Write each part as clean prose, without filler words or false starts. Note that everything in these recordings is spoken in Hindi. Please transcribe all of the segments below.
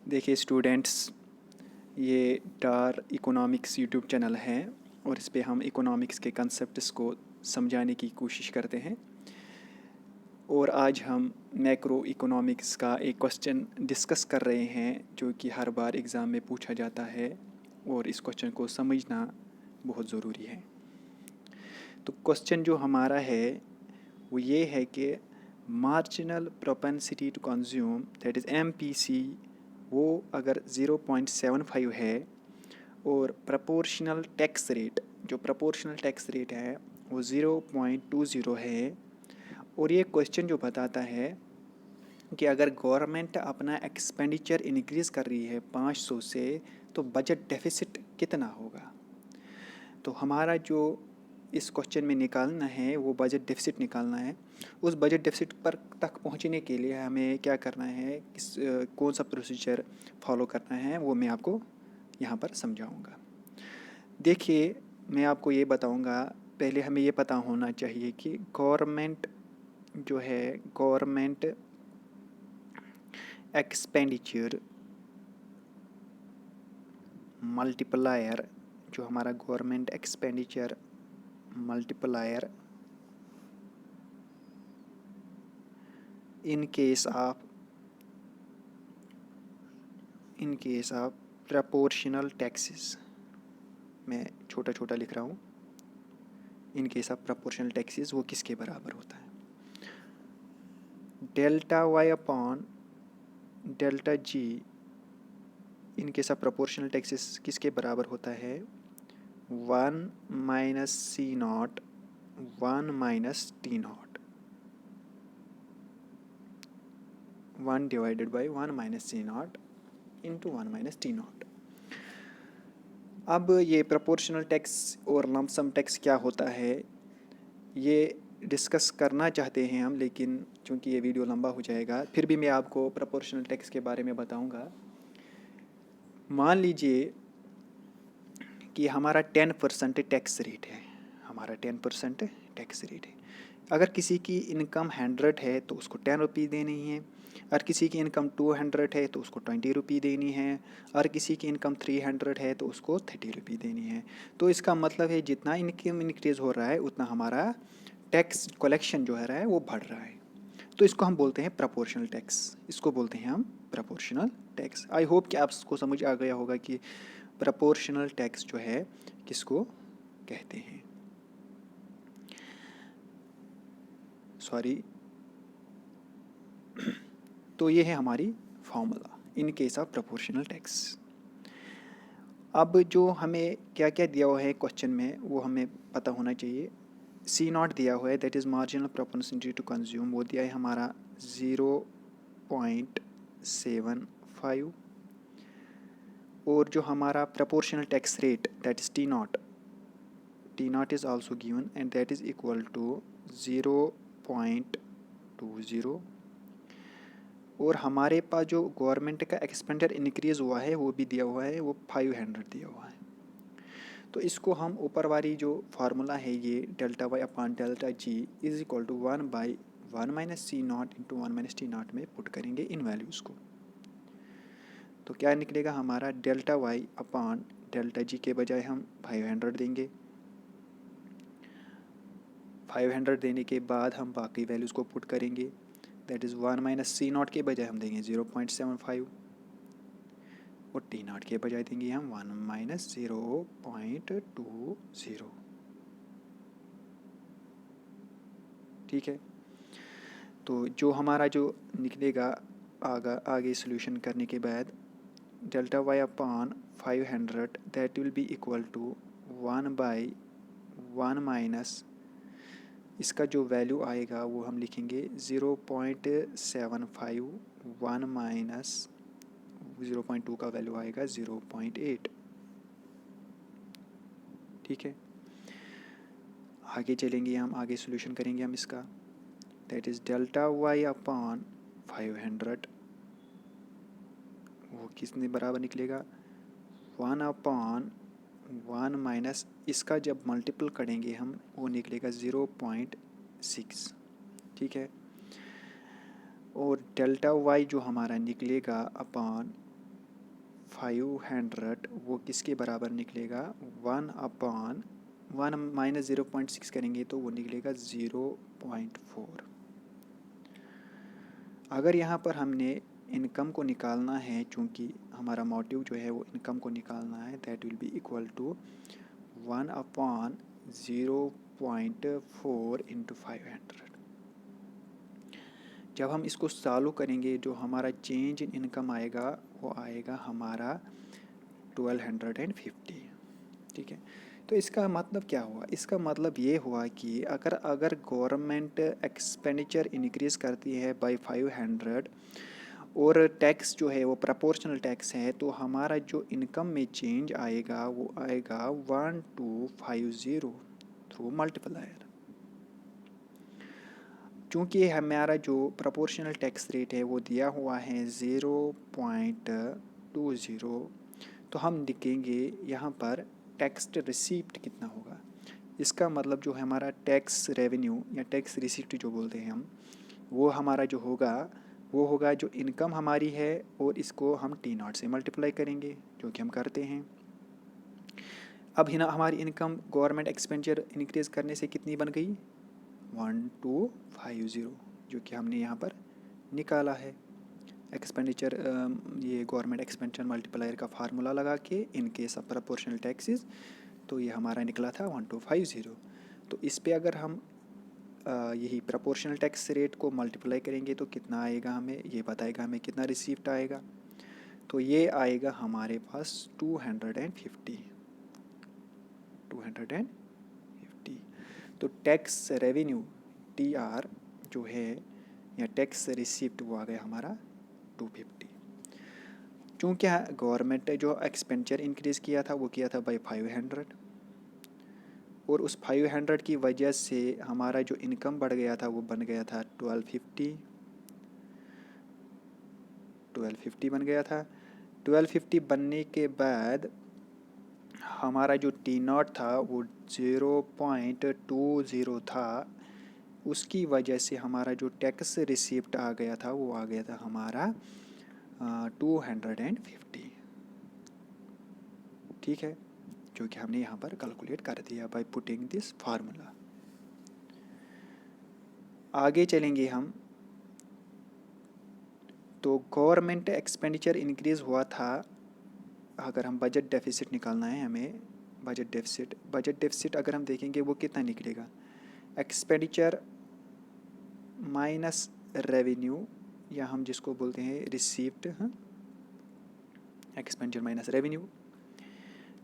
देखिए स्टूडेंट्स, ये डार इकोनॉमिक्स यूट्यूब चैनल है और इस पे हम इकोनॉमिक्स के कंसेप्ट्स को समझाने की कोशिश करते हैं। और आज हम मैक्रो इकोनॉमिक्स का एक क्वेश्चन डिस्कस कर रहे हैं जो कि हर बार एग्ज़ाम में पूछा जाता है और इस क्वेश्चन को समझना बहुत ज़रूरी है। तो क्वेश्चन जो हमारा है वो ये है कि marginal propensity to consume that is MPC वो अगर 0.75 है और प्रपोर्शनल टैक्स रेट जो प्रपोर्शनल टैक्स रेट है वो 0.20 है। और ये क्वेश्चन जो बताता है कि अगर गवर्नमेंट अपना एक्सपेंडिचर इंक्रीज़ कर रही है 500 से तो बजट डेफिसिट कितना होगा। तो हमारा जो इस क्वेश्चन में निकालना है वो बजट डेफिसिट निकालना है। उस बजट डेफिसिट पर तक पहुंचने के लिए हमें क्या करना है, कौन सा प्रोसीजर फॉलो करना है वो मैं आपको यहाँ पर समझाऊंगा। देखिए, मैं आपको ये बताऊंगा, पहले हमें ये पता होना चाहिए कि गवर्नमेंट जो है गवर्नमेंट एक्सपेंडिचर मल्टीप्लायर, जो हमारा government expenditure multiplier in case of proportional taxes, मैं छोटा छोटा लिख रहा हूँ, in case of proportional taxes वो किसके बराबर होता है। Delta Y upon delta G in case of proportional taxes किसके बराबर होता है, 1 - C0 1 - T0, 1 divided by 1 - C0 into 1 - T0। अब ये प्रोपोर्शनल टैक्स और लमसम टैक्स क्या होता है ये डिस्कस करना चाहते हैं हम, लेकिन चूंकि ये वीडियो लंबा हो जाएगा फिर भी मैं आपको प्रोपोर्शनल टैक्स के बारे में बताऊंगा। मान लीजिए कि हमारा 10% टैक्स रेट है, हमारा 10% टैक्स रेट है। अगर किसी की इनकम 100 है तो उसको 10 रुपये देनी है, और किसी की इनकम 200 है तो उसको 20 रुपये देनी है, और किसी की इनकम 300 है तो उसको 30 रुपये देनी है। तो इसका मतलब है जितना इनकम इंक्रीज़ हो रहा है उतना हमारा टैक्स कलेक्शन जो है रहा है वो बढ़ रहा है। तो इसको हम बोलते हैं प्रपोर्शनल टैक्स, इसको बोलते हैं हम प्रपोर्शनल टैक्स। आई होप कि आपको समझ आ गया होगा कि प्रपोर्शनल टैक्स जो है किसको कहते हैं। सॉरी तो ये है हमारी formula in case of proportional tax. अब जो हमें क्या क्या दिया हुआ है क्वेश्चन में वो हमें पता होना चाहिए। C0 दिया हुआ है that is marginal propensity to consume, वो दिया है हमारा 0.75। और जो हमारा proportional tax rate that is T0 is also given and that is equal to 0.20। और हमारे पास जो गवर्नमेंट का एक्सपेंडिचर इंक्रीज़ हुआ है वो भी दिया हुआ है, वो 500 दिया हुआ है। तो इसको हम ऊपर वाली जो फार्मूला है ये delta Y upon delta G is equal to 1/1 - C0 into 1 - T0 में पुट करेंगे इन वैल्यूज़ को। तो क्या निकलेगा हमारा, delta Y upon delta G के बजाय हम 500 देंगे। 500 देने के बाद हम बाकी वैल्यूज़ को पुट करेंगे, दैट इज़ 1 - C0 के बजाय हम देंगे 0.75 और T0 के बजाय देंगे हम 1 - 0.20। ठीक है, तो जो हमारा जो निकलेगा आगे सोल्यूशन करने के बाद, delta Y upon 500 that will be equal to 1/1 इसका जो वैल्यू आएगा वो हम लिखेंगे 0.75, 1 - 0.2 का वैल्यू आएगा 0.8। ठीक है, आगे चलेंगे हम, आगे सोल्यूशन करेंगे हम इसका, that is delta Y upon 500 वो किसने बराबर निकलेगा, 1/1 इसका जब मल्टीपल करेंगे हम वो निकलेगा 0.6। ठीक है, और डेल्टा वाई जो हमारा निकलेगा अपॉन 500 वो किसके बराबर निकलेगा, 1/1 माइनस 0.6 करेंगे तो वो निकलेगा 0.4। अगर यहाँ पर हमने इनकम को निकालना है, चूँकि हमारा मोटिव जो है वो इनकम को निकालना है, that will be equal to 1/0.4 into 500। जब हम इसको सॉल्व करेंगे जो हमारा चेंज इन इनकम आएगा वो आएगा हमारा 1250। ठीक है, तो इसका मतलब क्या हुआ, इसका मतलब ये हुआ कि अगर गवर्नमेंट एक्सपेंडिचर इंक्रीज़ करती है बाय 500 और टैक्स जो है वो प्रोपोर्शनल टैक्स है, तो हमारा जो इनकम में चेंज आएगा वो आएगा 1250 थ्रू मल्टीप्लायर। चूँकि हमारा जो प्रोपोर्शनल टैक्स रेट है वो दिया हुआ है 0.20, तो हम लिखेंगे यहाँ पर टैक्स रिसीप्ट कितना होगा। इसका मतलब जो हमारा टैक्स रेवेन्यू या टैक्स रिसीप्ट जो बोलते हैं हम, वो हमारा जो होगा वो होगा जो इनकम हमारी है और इसको हम T0 से मल्टीप्लाई करेंगे, जो कि हम करते हैं। अब हमारी इनकम गवर्नमेंट एक्सपेंडिचर इंक्रीज़ करने से कितनी बन गई, 1250, जो कि हमने यहाँ पर निकाला है। एक्सपेंडिचर ये गवर्नमेंट एक्सपेंडिचर मल्टीप्लायर का फार्मूला लगा के इन केस ऑफ प्रोपोर्शनल टैक्सेस, तो ये हमारा निकला था 1250। तो इस पे अगर हम यही प्रोपोर्शनल टैक्स रेट को मल्टीप्लाई करेंगे तो कितना आएगा, हमें ये बताएगा हमें कितना रिसीप्ट आएगा। तो ये आएगा हमारे पास 250। तो टैक्स रेवेन्यू TR जो है या टैक्स रिसीप्ट वो आ गया हमारा 250। चूँकि गवर्नमेंट ने जो एक्सपेंडिचर इंक्रीज़ किया था वो किया था बाई 500, और उस 500 की वजह से हमारा जो इनकम बढ़ गया था वो बन गया था 1250 बन गया था। 1250 बनने के बाद हमारा जो T0 था वो 0.20 था, उसकी वजह से हमारा जो टैक्स रिसीप्ट आ गया था वो आ गया था हमारा 250। ठीक है, जो कि हमने यहाँ पर कैलकुलेट कर दिया बाय पुटिंग दिस फार्मूला। आगे चलेंगे हम, तो गवर्नमेंट एक्सपेंडिचर इंक्रीज़ हुआ था। अगर हम बजट डेफिसिट निकालना है हमें, बजट डेफिसिट अगर हम देखेंगे वो कितना निकलेगा, एक्सपेंडिचर माइनस रेवेन्यू, या हम जिसको बोलते हैं रिसीप्ट, एक्सपेंडिचर माइनस रेवेन्यू।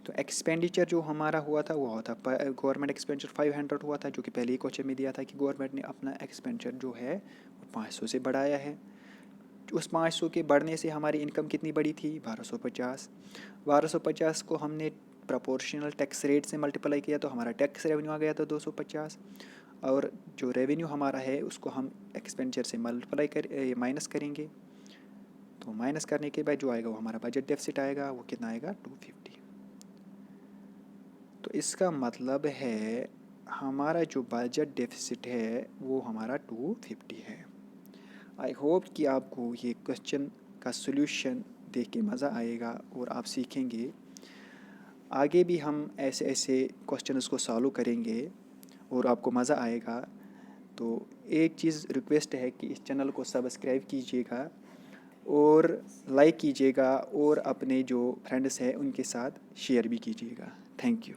तो एक्सपेंडिचर जो हमारा हुआ था वो हुआ था गवर्नमेंट एक्सपेंडिचर 500 हुआ था, जो कि पहले ही क्वेश्चन में दिया था कि गवर्नमेंट ने अपना एक्सपेंडिचर जो है वो 500 से बढ़ाया है। उस 500 के बढ़ने से हमारी इनकम कितनी बढ़ी थी, 1250 को हमने प्रोपोर्शनल टैक्स रेट से मल्टीप्लाई किया तो हमारा टैक्स रेवेन्यू आ गया था 250, और जो रेवेन्यू हमारा है उसको हम एक्सपेंडिचर से मल्टीप्लाई माइनस करेंगे, तो माइनस करने के बाद जो आएगा वो हमारा बजट डेफिसिट आएगा, वो कितना आएगा 250। तो इसका मतलब है हमारा जो बजट डेफिसिट है वो हमारा 250 है। आई होप कि आपको ये क्वेश्चन का सॉल्यूशन देख के मज़ा आएगा और आप सीखेंगे। आगे भी हम ऐसे ऐसे क्वेश्चंस को सॉल्व करेंगे और आपको मज़ा आएगा। तो एक चीज़ रिक्वेस्ट है कि इस चैनल को सब्सक्राइब कीजिएगा और लाइक कीजिएगा और अपने जो फ्रेंड्स हैं उनके साथ शेयर भी कीजिएगा। Thank you.